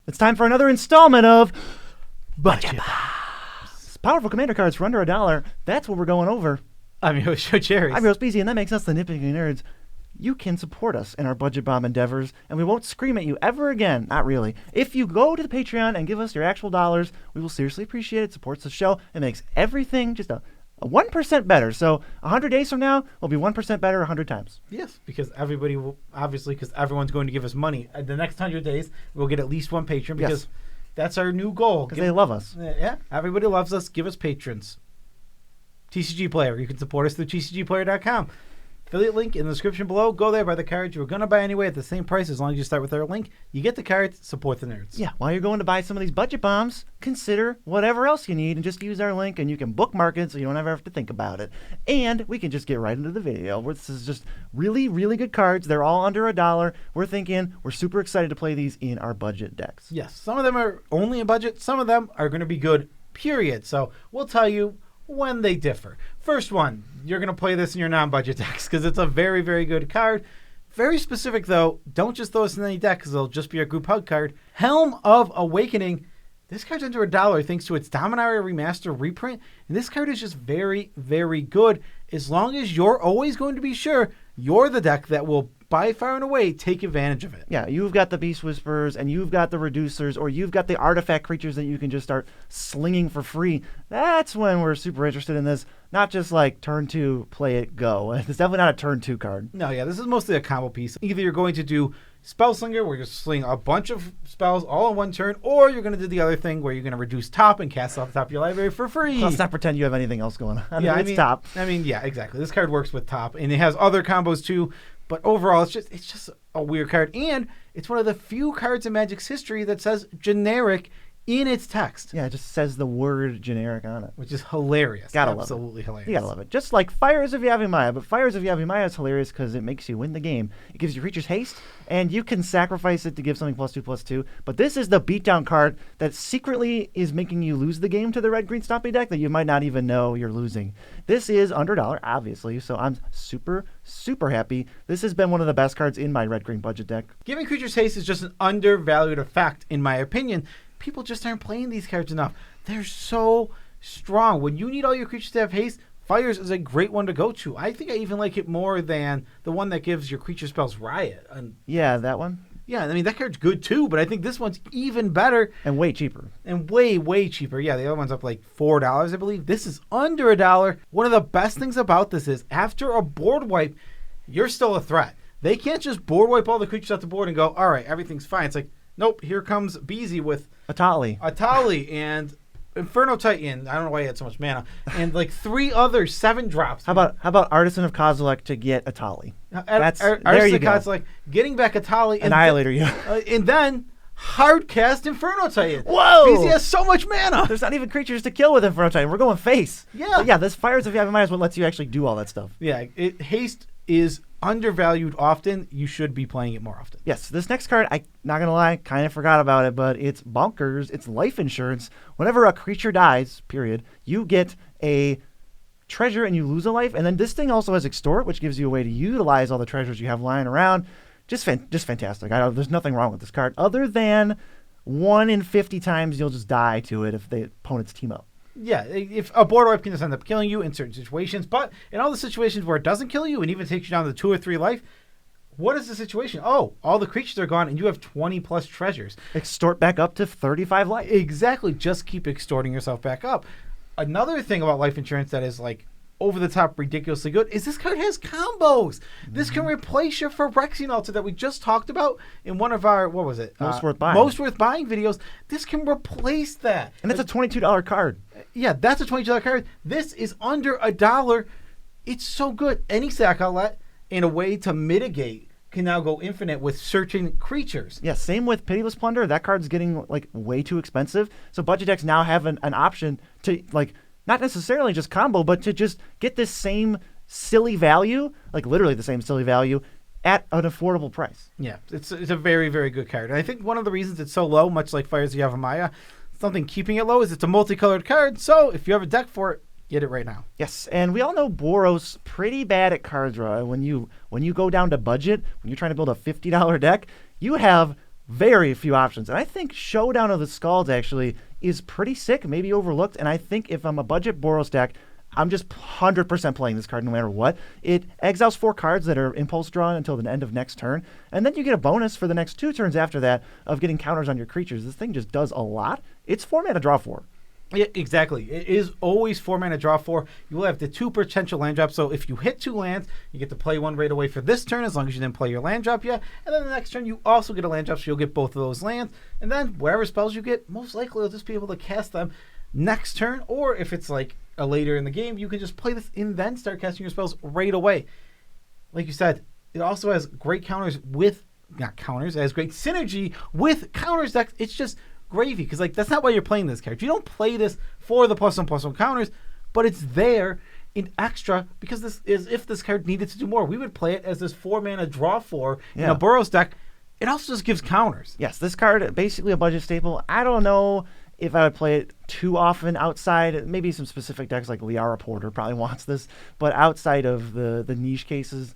It's time for another installment of Budget Bombs. Powerful commander cards for under $1. That's what we're going over. I'm your host, Joe Cherries. I'm your host, BZ, and that makes us the Nitpicking Nerds. You can support us in our Budget Bomb endeavors, and we won't scream at you ever again. Not really. If you go to the Patreon and give us your actual dollars, we will seriously appreciate it. It supports the show. It makes everything just a 1% better. So 100 days from now, we'll be 1% better 100 times. Yes, because everybody will, obviously, because everyone's going to give us money. The next 100 days, we'll get at least one patron because that's our new goal. Because they love us. Yeah, everybody loves us. Give us patrons. TCG Player. You can support us through tcgplayer.com. Affiliate link in the description below. Go there, buy the cards you were going to buy anyway at the same price as long as you start with our link. You get the cards, support the nerds. Yeah, while you're going to buy some of these budget bombs, consider whatever else you need and just use our link and you can bookmark it so you don't ever have to think about it. And we can just get right into the video. This is just really, really good cards. They're all under $1. We're super excited to play these in our budget decks. Yes, some of them are only in budget. Some of them are going to be good, period. So we'll tell you when they differ. First one, you're going to play this in your non-budget decks because it's a very, very good card. Very specific, though. Don't just throw this in any deck because it'll just be a group hug card. Helm of Awakening. This card's under $1 thanks to its Dominaria Remaster reprint. And this card is just very, very good as long as you're always going to be sure you're the deck that will by far and away take advantage of it. Yeah, you've got the Beast Whisperers and you've got the Reducers or you've got the artifact creatures that you can just start slinging for free. That's when we're super interested in this. Not just like turn 2, play it, go. It's definitely not a turn 2 card. No, yeah, this is mostly a combo piece. Either you're going to do Spellslinger, where you're sling a bunch of spells all in one turn, or you're going to do the other thing where you're going to reduce top and cast off the top of your library for free. Let's not pretend you have anything else going on. Yeah, it's top. Yeah, exactly. This card works with top, and it has other combos too. But overall, it's just a weird card, and it's one of the few cards in Magic's history that says generic in its text. Yeah, it just says the word generic on it. Which is hilarious. Gotta love it. Absolutely hilarious. You gotta love it. Just like Fires of Yavimaya. But Fires of Yavimaya is hilarious because it makes you win the game. It gives your creatures haste, and you can sacrifice it to give something +2/+2. But this is the beatdown card that secretly is making you lose the game to the red-green stompy deck that you might not even know you're losing. This is under $1, obviously, so I'm super, super happy. This has been one of the best cards in my red-green budget deck. Giving creatures haste is just an undervalued effect, in my opinion. People just aren't playing these cards enough. They're so strong. When you need all your creatures to have haste, Fires is a great one to go to. I think I even like it more than the one that gives your creature spells Riot. Yeah, that one? Yeah, I mean, that card's good too, but I think this one's even better. And way cheaper. And way, way cheaper. Yeah, the other one's up like $4, I believe. This is under $1. One of the best things about this is after a board wipe, you're still a threat. They can't just board wipe all the creatures off the board and go, all right, everything's fine. It's like, nope, here comes Beezy with Atali and Inferno Titan. I don't know why he had so much mana. And like 3 other 7-drops. How about Artisan of Kozilek to get Atali? There you go. Like getting back Atali. Annihilator, and then hard cast Inferno Titan. Whoa! Beezy has so much mana. There's not even creatures to kill with Inferno Titan. We're going face. Yeah. But yeah, this Fires of Yavimaya is what lets you actually do all that stuff. Yeah, haste is undervalued often. You should be playing it more often. Yes, this next card, I not gonna lie, kind of forgot about it, but it's bonkers. It's life insurance. Whenever a creature dies, period, you get a treasure and you lose a life. And then this thing also has Extort, which gives you a way to utilize all the treasures you have lying around. Just fantastic. There's nothing wrong with this card other than 1 in 50 times you'll just die to it if the opponents team up. Yeah, if a board wipe can just end up killing you in certain situations, but in all the situations where it doesn't kill you and even takes you down to 2 or 3 life, what is the situation? Oh, all the creatures are gone and you have 20+ treasures. Extort back up to 35 life. Exactly. Just keep extorting yourself back up. Another thing about life insurance that is like over the top ridiculously good is this card has combos. This can replace your Phyrexian Altar that we just talked about in one of our, what was it? Most Worth Buying. Most Worth Buying videos. This can replace that. And it's a $22 card. Yeah, that's a $22 card. This is under $1. It's so good. Any sack outlet in a way to mitigate can now go infinite with certain creatures. Yeah, same with Pitiless Plunder. That card's getting like way too expensive. So budget decks now have an option to like not necessarily just combo, but to just get this same silly value, like literally the same silly value, at an affordable price. Yeah, it's a very, very good card. And I think one of the reasons it's so low, much like Fires of Yavimaya, something keeping it low is it's a multicolored card. So if you have a deck for it, get it right now. Yes, and we all know Boros pretty bad at card draw. When you go down to budget, when you're trying to build a $50 deck, you have very few options. And I think Showdown of the Skalds actually is pretty sick, maybe overlooked. And I think if I'm a budget Boros deck, I'm just 100% playing this card no matter what. It exiles 4 cards that are impulse drawn until the end of next turn, and then you get a bonus for the next 2 turns after that of getting counters on your creatures. This thing just does a lot. It's 4 mana draw 4. Yeah, exactly. It is always 4 mana draw 4. You will have the 2 potential land drops. So if you hit 2 lands, you get to play 1 right away for this turn as long as you didn't play your land drop yet. And then the next turn, you also get a land drop, so you'll get both of those lands. And then whatever spells you get, most likely you'll just be able to cast them next turn. Or if it's like a later in the game, you can just play this and then start casting your spells right away. Like you said, it also has great counters with, not counters, it has great synergy with counters decks. It's just gravy, because like that's not why you're playing this card. You don't play this for the +1/+1 counters, but it's there in extra because this is if this card needed to do more. We would play it as this 4 mana draw 4 in a Boros deck. It also just gives counters. Yes, this card basically a budget staple. I don't know if I would play it too often outside. Maybe some specific decks like Liara Porter probably wants this, but outside of the niche cases,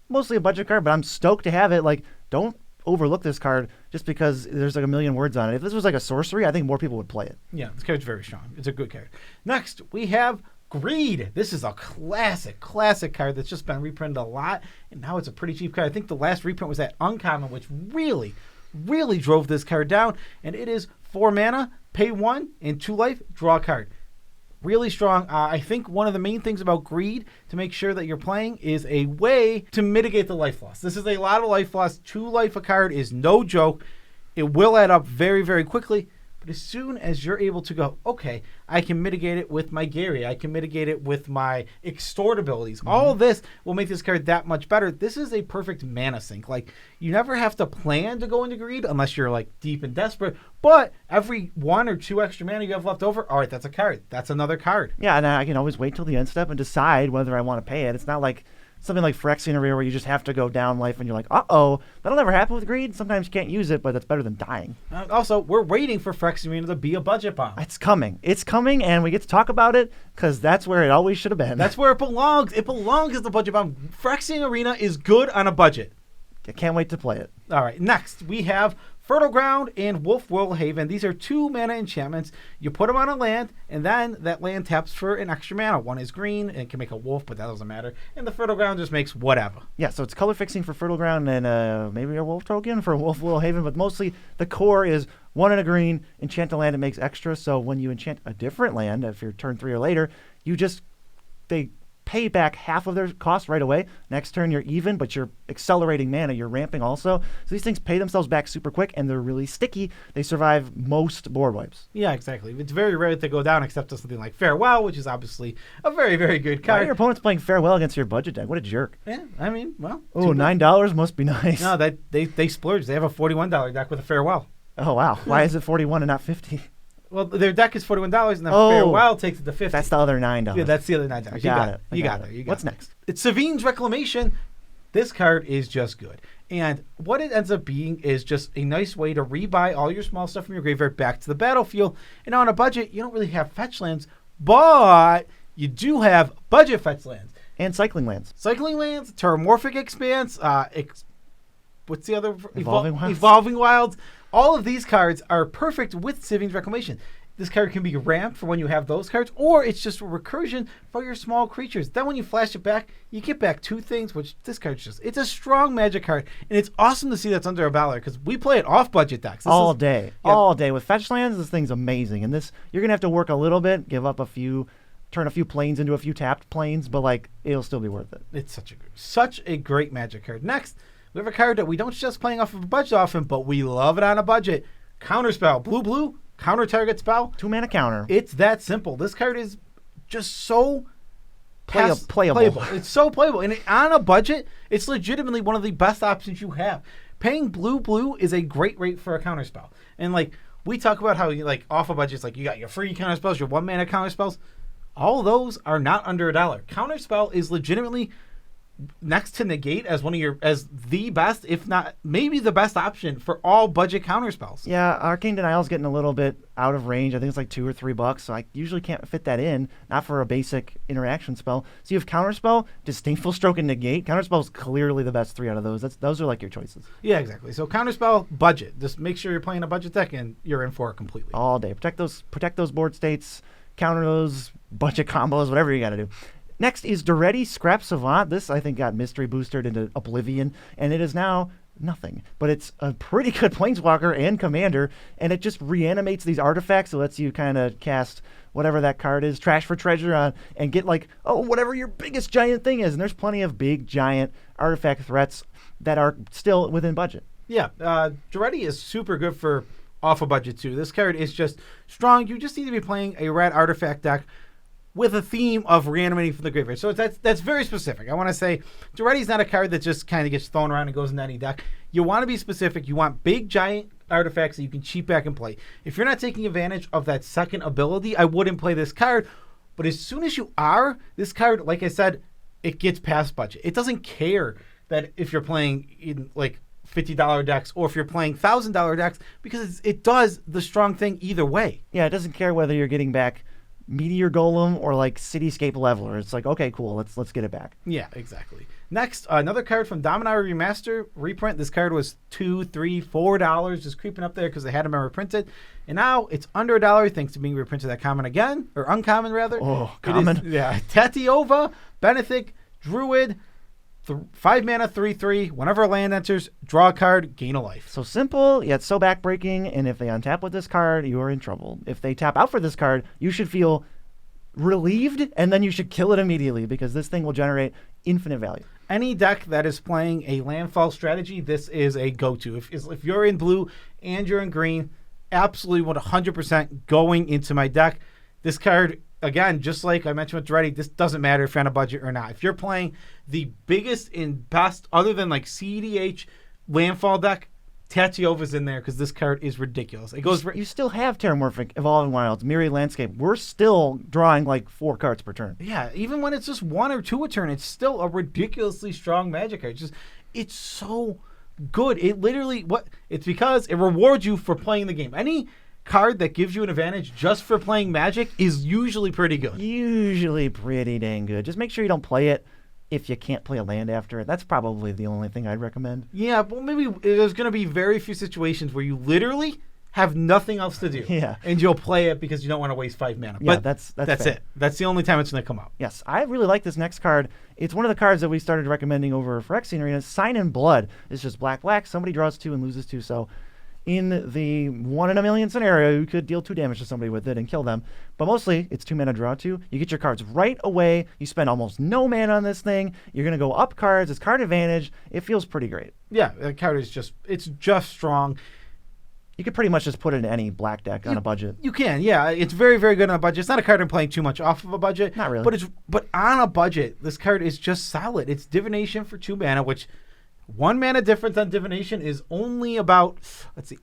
mostly a budget card. But I'm stoked to have it. Like, don't overlook this card just because there's like a million words on it. If this was like a sorcery, I think more people would play it. Yeah, this card's very strong. It's a good card. Next, we have Greed. This is a classic card that's just been reprinted a lot, and now it's a pretty cheap card. I think the last reprint was that Uncommon, which really drove this card down, and it is 4 mana, pay 1, and 2 life, draw a card. Really strong. I think one of the main things about Greed to make sure that you're playing is a way to mitigate the life loss. This is a lot of life loss. 2 life a card is no joke. It will add up very, very quickly. But as soon as you're able to go, okay, I can mitigate it with my Gary. I can mitigate it with my extort abilities. All of this will make this card that much better. This is a perfect mana sink. Like, you never have to plan to go into Greed unless you're like deep and desperate. But every 1 or 2 extra mana you have left over, all right, that's a card. That's another card. Yeah, and I can always wait till the end step and decide whether I want to pay it. It's not like something like Phyrexian Arena where you just have to go down life and you're like, uh-oh, that'll never happen with Greed. Sometimes you can't use it, but that's better than dying. Also, we're waiting for Phyrexian Arena to be a budget bomb. It's coming. It's coming, and we get to talk about it because that's where it always should have been. That's where it belongs. It belongs as the budget bomb. Phyrexian Arena is good on a budget. I can't wait to play it. All right, next we have Fertile Ground and Wolf Will Haven. These are 2 mana enchantments. You put them on a land, and then that land taps for an extra mana. 1 is green, and it can make a wolf, but that doesn't matter. And the Fertile Ground just makes whatever. Yeah, so it's color fixing for Fertile Ground and maybe a wolf token for Wolf Will Haven, but mostly the core is 1 and a green, enchant a land, it makes extra. So when you enchant a different land, if you're turn 3 or later, they pay back half of their cost right away. Next turn, you're even, but you're accelerating mana. You're ramping also. So these things pay themselves back super quick, and they're really sticky. They survive most board wipes. Yeah, exactly. It's very rare to go down except to something like Farewell, which is obviously a very, very good card. Why are your opponents playing Farewell against your budget deck? What a jerk. Yeah, I mean, well. Oh, $9 must be nice. No, they splurge. They have a $41 deck with a Farewell. Oh, wow. Why is it 41 and not 50? Well, their deck is $41, and then Farewell takes it to $50. That's the other $9. Yeah, that's the other $9. You got it. What's next? It's Savine's Reclamation. This card is just good. And what it ends up being is just a nice way to rebuy all your small stuff from your graveyard back to the battlefield. And on a budget, you don't really have fetch lands, but you do have budget fetch lands. And cycling lands. Cycling lands, Terramorphic Expanse, what's the other? Evolving Wilds. All of these cards are perfect with Savine's Reclamation. This card can be ramped for when you have those cards, or it's just a recursion for your small creatures. Then when you flash it back, you get back 2 things, which this card's just, it's a strong Magic card, and it's awesome to see that's under a $1 because we play it off budget decks. All day. With fetch lands, this thing's amazing. And this, you're going to have to work a little bit, give up turn a few planes into a few tapped planes, but like, it'll still be worth it. It's such a great Magic card. Next, we have a card that we don't just playing off of a budget often, but we love it on a budget. Counterspell. Blue, counter target spell. 2 mana counter. It's that simple. This card is just so playable. It's so playable. And on a budget, it's legitimately one of the best options you have. Paying blue is a great rate for a counterspell. And like, we talk about how you like off a budget, it's like you got your free counterspells, your 1 mana counterspells. All of those are not under $1. Counterspell is legitimately next to negate as as the best, if not maybe the best option for all budget counter spells. Yeah, Arcane Denial is getting a little bit out of range. I think it's like $2 or $3, so I usually can't fit that in, not for a basic interaction spell. So you have Counterspell, Disdainful Stroke, and Negate. Counterspell is clearly the best 3 out of those. Those are like your choices. Yeah, exactly. So counterspell, budget. Just make sure you're playing a budget deck and you're in for it completely. All day. Protect those board states, counter those budget combos, whatever you got to do. Next is Duretti Scrap Savant. This, I think, got mystery boosted into Oblivion, and it is now nothing. But it's a pretty good Planeswalker and Commander, and it just reanimates these artifacts. It lets you kind of cast whatever that card is, Trash for Treasure, on, and get whatever your biggest giant thing is. And there's plenty of big, giant artifact threats that are still within budget. Yeah, Duretti is super good for off a budget, too. This card is just strong. You just need to be playing a red artifact deck with a theme of reanimating from the graveyard. So that's very specific. I want to say Duretti's not a card that just kind of gets thrown around and goes in any deck. You want to be specific. You want big, giant artifacts that you can cheat back and play. If you're not taking advantage of that second ability, I wouldn't play this card. But as soon as you are, this card, like I said, it gets past budget. It doesn't care that if you're playing in like $50 decks or if you're playing $1,000 decks, because it does the strong thing either way. Yeah, it doesn't care whether you're getting back Meteor Golem or like Cityscape Leveler. It's like, okay, cool, let's get it back. Yeah, exactly. Next, another card from Dominaria Remaster reprint. This card was $2, $3, $4, just creeping up there because they had them reprinted, and now it's under $1 thanks to being reprinted at common again, or uncommon rather. Oh, common. Yeah, Tatiova, Benefik, Druid. 5 mana, 3/3. Whenever a land enters, draw a card, gain a life. So simple, yet so backbreaking. And if they untap with this card, you are in trouble. If they tap out for this card, you should feel relieved, and then you should kill it immediately because this thing will generate infinite value. Any deck that is playing a landfall strategy, this is a go-to. If you're in blue and you're in green, absolutely 100% going into my deck. This card, again, just like I mentioned with Duretti, this doesn't matter if you're on a budget or not. If you're playing the biggest and best, other than like CEDH landfall deck, Tatiova's in there because this card is ridiculous. It goes. You still have Terramorphic, Evolving Wilds, Myriad Landscape. We're still drawing like 4 cards per turn. Yeah, even when it's just 1 or 2 a turn, it's still a ridiculously strong Magic card. It's so good. It's because it rewards you for playing the game. Any card that gives you an advantage just for playing Magic is usually pretty good. Usually pretty dang good. Just make sure you don't play it if you can't play a land after it. That's probably the only thing I'd recommend. Yeah, but maybe there's going to be very few situations where you literally have nothing else to do. Yeah. And you'll play it because you don't want to waste 5 mana. Yeah, but that's it. That's the only time it's going to come out. Yes, I really like this next card. It's one of the cards that we started recommending over Phyrexian Arena. Sign in Blood. It's just black. Somebody draws 2 and loses 2. So in the 1 in a million scenario, you could deal 2 damage to somebody with it and kill them. But mostly, it's 2 mana draw 2. You get your cards right away. You spend almost no mana on this thing. You're going to go up cards. It's card advantage. It feels pretty great. Yeah, the card is just strong. You could pretty much just put it in any black deck on a budget. You can, yeah. It's very, very good on a budget. It's not a card I'm playing too much off of a budget. Not really. But on a budget, this card is just solid. It's Divination for 2 mana, which 1 mana difference on Divination is only about,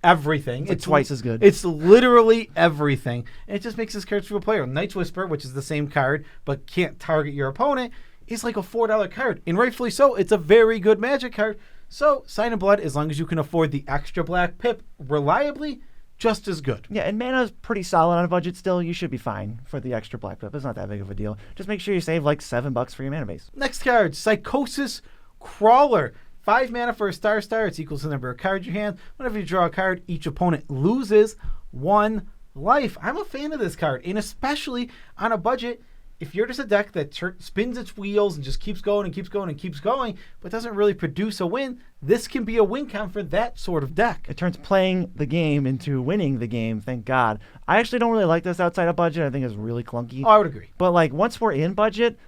everything. It's twice as good. It's literally everything. And it just makes this card to a player. Night's Whisper, which is the same card, but can't target your opponent, is like a $4 card. And rightfully so, it's a very good Magic card. So, Sign in Blood, as long as you can afford the extra black pip reliably, just as good. Yeah, and mana's pretty solid on a budget still. You should be fine for the extra black pip. It's not that big of a deal. Just make sure you save like $7 for your mana base. Next card, Psychosis Crawler. 5 mana for a star. It's equal to the number of cards you hand. Whenever you draw a card, each opponent loses 1 life. I'm a fan of this card, and especially on a budget. If you're just a deck that spins its wheels and just keeps going, but doesn't really produce a win, this can be a win count for that sort of deck. It turns playing the game into winning the game, thank God. I actually don't really like this outside of budget. I think it's really clunky. Oh, I would agree. But like once we're in budget,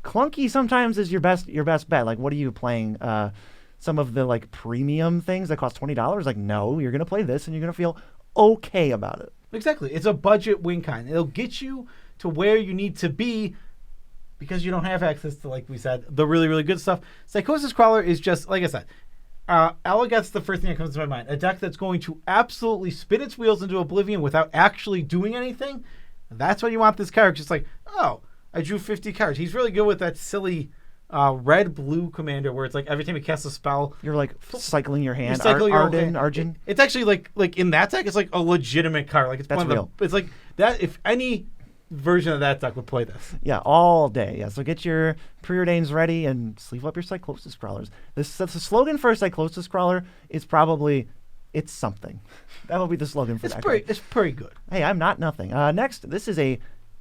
clunky sometimes is your best bet. Like what are you playing? Some of the like premium things that cost $20? Like no, you're going to play this and you're going to feel okay about it. Exactly. It's a budget win kind. It'll get you to where you need to be because you don't have access to, like we said, the really, really good stuff. Psychosis Crawler is just, like I said, Elegant's the first thing that comes to my mind. A deck that's going to absolutely spin its wheels into oblivion without actually doing anything. That's why you want this card. Just like, oh, I drew 50 cards. He's really good with that silly red-blue commander where it's like every time you cast a spell, You're like cycling your hand. cycle your Arden, hand. Arjun. It's actually like in that deck, it's like a legitimate card. Like it's That's one of real. the. It's like that. If any version of that deck would play this. Yeah, all day. Yeah, so get your preordains ready and sleeve up your Cyclosis Crawlers. The slogan for a Cyclosis Crawler is probably, it's something. That will be the slogan for It's that pretty. card. It's pretty good. Hey, I'm not nothing. Next, this is a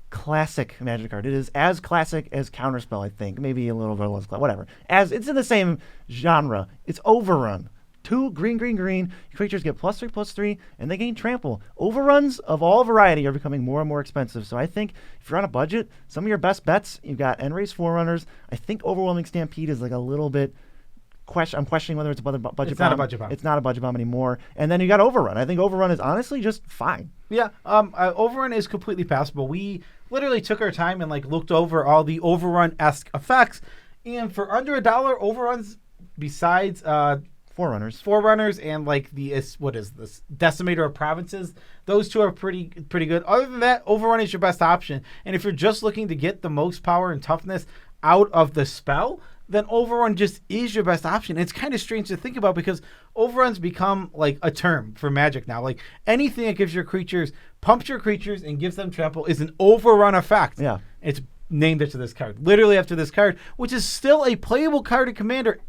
classic Magic card. It is as classic as Counterspell, I think. Maybe a little bit less, whatever. As it's in the same genre. It's Overrun. 2 green, green, green. Creatures get +3/+3, and they gain trample. Overruns of all variety are becoming more and more expensive. So I think if you're on a budget, some of your best bets, you've got Enraged Forerunners. I think Overwhelming Stampede is like a little bit. I'm questioning whether it's a budget bomb. It's not a budget bomb. It's not a budget bomb anymore. And then you got Overrun. I think Overrun is honestly just fine. Yeah, Overrun is completely passable. We literally took our time and like looked over all the Overrun-esque effects, and for under $1, Overruns besides Forerunners and like what is this, Decimator of Provinces, those two are pretty good. Other than that, Overrun is your best option, and if you're just looking to get the most power and toughness out of the spell, then Overrun just is your best option. It's kind of strange to think about because Overrun's become like a term for Magic now. Like anything that gives your creatures, pumps your creatures and gives them trample is an Overrun effect. Yeah. It's named after this card. Literally after this card, which is still a playable card in Commander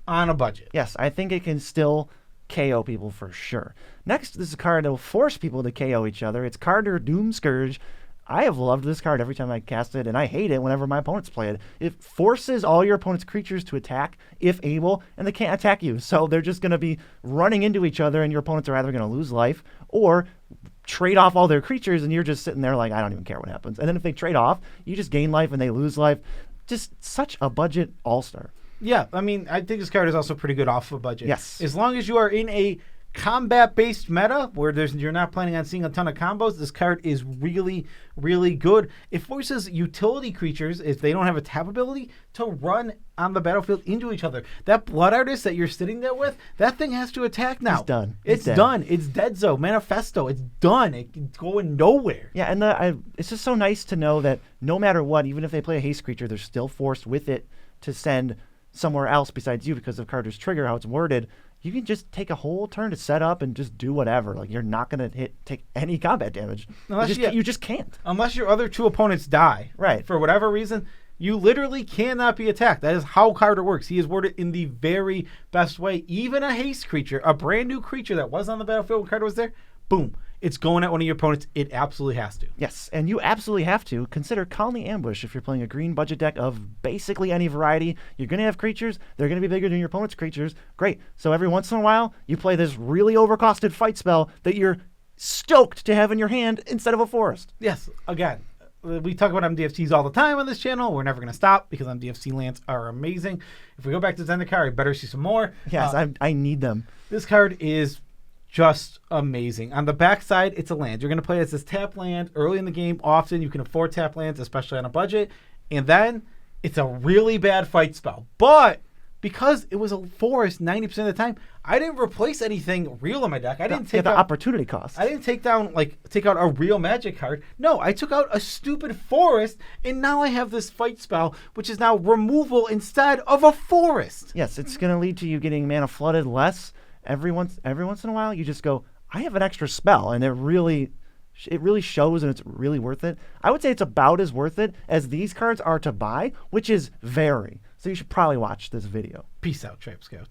on a budget. Yes, I think it can still KO people for sure. Next, this is a card that will force people to KO each other. It's Carter Doom Scourge. I have loved this card every time I cast it, and I hate it whenever my opponents play it. It forces all your opponent's creatures to attack, if able, and they can't attack you. So they're just going to be running into each other, and your opponents are either going to lose life or trade off all their creatures, and you're just sitting there like, I don't even care what happens. And then if they trade off, you just gain life and they lose life. Just such a budget all-star. Yeah, I mean, I think this card is also pretty good off a budget. Yes. As long as you are in a combat-based meta where you're not planning on seeing a ton of combos, this card is really, really good. It forces utility creatures, if they don't have a tap ability, to run on the battlefield into each other. That Blood Artist that you're sitting there with, that thing has to attack now. It's done. It's done. It's dead zone. Manifesto. It's done. It's going nowhere. Yeah, and it's just so nice to know that no matter what, even if they play a haste creature, they're still forced with it to send somewhere else besides you because of Carter's trigger, how it's worded. You can just take a whole turn to set up and just do whatever. Like, you're not going to take any combat damage. You just can't. Unless your other two opponents die. Right. For whatever reason, you literally cannot be attacked. That is how Carter works. He is worded in the very best way. Even a haste creature, a brand new creature that was on the battlefield when Carter was there, boom. It's going at one of your opponents. It absolutely has to. Yes, and you absolutely have to consider Colony Ambush if you're playing a green budget deck of basically any variety. You're going to have creatures. They're going to be bigger than your opponent's creatures. Great. So every once in a while, you play this really overcosted fight spell that you're stoked to have in your hand instead of a forest. Yes, again, we talk about MDFCs all the time on this channel. We're never going to stop because MDFC lands are amazing. If we go back to Zendikar, I better see some more. Yes, I need them. This card is just amazing. On the backside, it's a land. You're going to play as this tap land early in the game. Often you can afford tap lands, especially on a budget. And then it's a really bad fight spell. But because it was a forest 90% of the time, I didn't replace anything real in my deck. I didn't take the out opportunity cost. I didn't take out a real Magic card. No, I took out a stupid forest, and now I have this fight spell, which is now removal instead of a forest. Yes, it's going to lead to you getting mana flooded less. Every once in a while, you just go, I have an extra spell, and it really shows, and it's really worth it. I would say it's about as worth it as these cards are to buy, which is very. So you should probably watch this video. Peace out, Tramp Scouts.